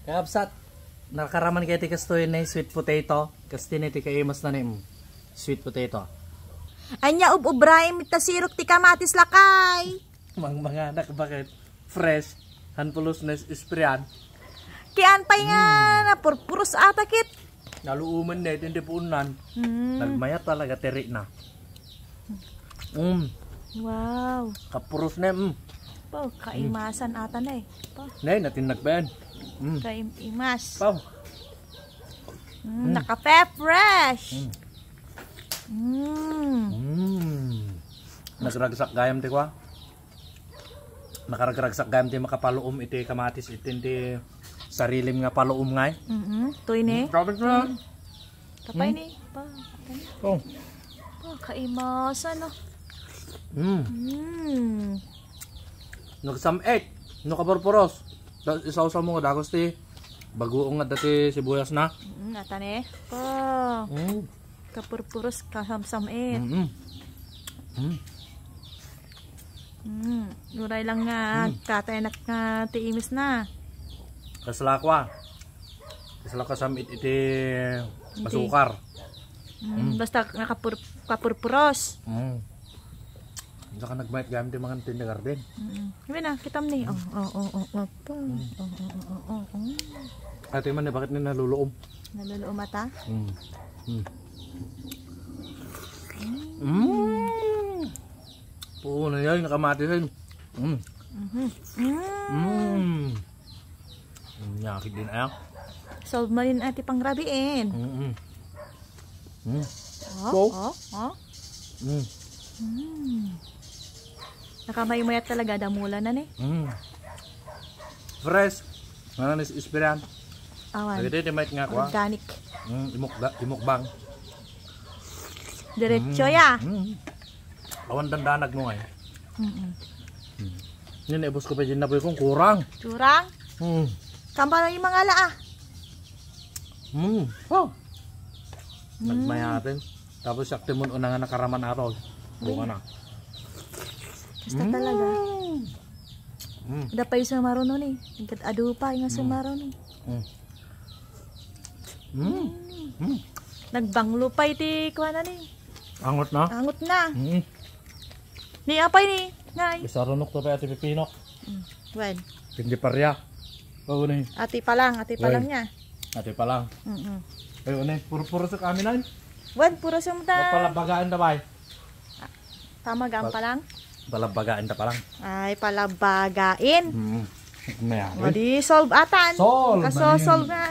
Kapsat, nakaraman kayo ti kastoy na sweet potato. Kasi tiniti kayo mas na sweet potato. Anya ubraim tasirok ti kamatis lakay. Mga anak bakit fresh, hanpulos na ispriyan. Kian pa'y nga na purpuros atakit. Naluuman na hindi puunan. Nagmayat talaga teri na. Wow. Kapuros na Pau, kaimasan ata na eh. Pau. Nay, natin nagbayan. Kaimas. Pau. Naka-fresh. Nagragsak gayam ti kwa. Nakaragsak gayam ti makapaluom iti kamatis iti sarilim nga paluom ngay. Tuy ni. Kapit na. Kapay ni. Oh. Kaimasan no. Nagsamit. Nakabarporos. Isaw-saw mo dagos ti bagoong nga dati sibuyas na. Ata ni. Pau. Kapurpuros kasamsamit. Nuray lang nga katayanak nga tiimis na. Kaslakwa. Kaslakwa samit iti basukar. Basta nakapurpuros. Saka nagmayat gamit yung mga tindagarden. Iba na, kitam ni. Ate man, bakit na naluluom? Naluluom ata? Oo na yan, nakamatisin. Nyakit din ayak. Solve mo rin ati pang rabiin. Nakamayimayat talaga, damula na ni. Fresh. Nga na ispiran. Awan. Lagi tayo timait nga kwa. Organic. Imukbang. Diretso ya. Awan dandanag mo ngay. Yan, ibos ko pa dyan na po yung kurang. Curang? Kamba na yung mga laa. Nagmayatin. Tapos sakti mo una nga nakaraman araw. Bunga na. Basta talaga. Ada pa yung sumaro nun eh. Hingkat ado pa yung sumaro nun. Nagbanglo pa iti kuha na ni. Angot na? Angot na. Ni apay ni. Nay. Isarunok to pa ati pipinok. Well. Hindi parya. Oo na Ati pa lang niya. Ati pa lang. Ayun na puro sa kami na. Well, puro sumta. Palabagaan na ba? Tama gam pa lang. Palabagaan na pa lang. Ay, palabagain. Mayroon. O di solve atan. Solve. Kaso solve na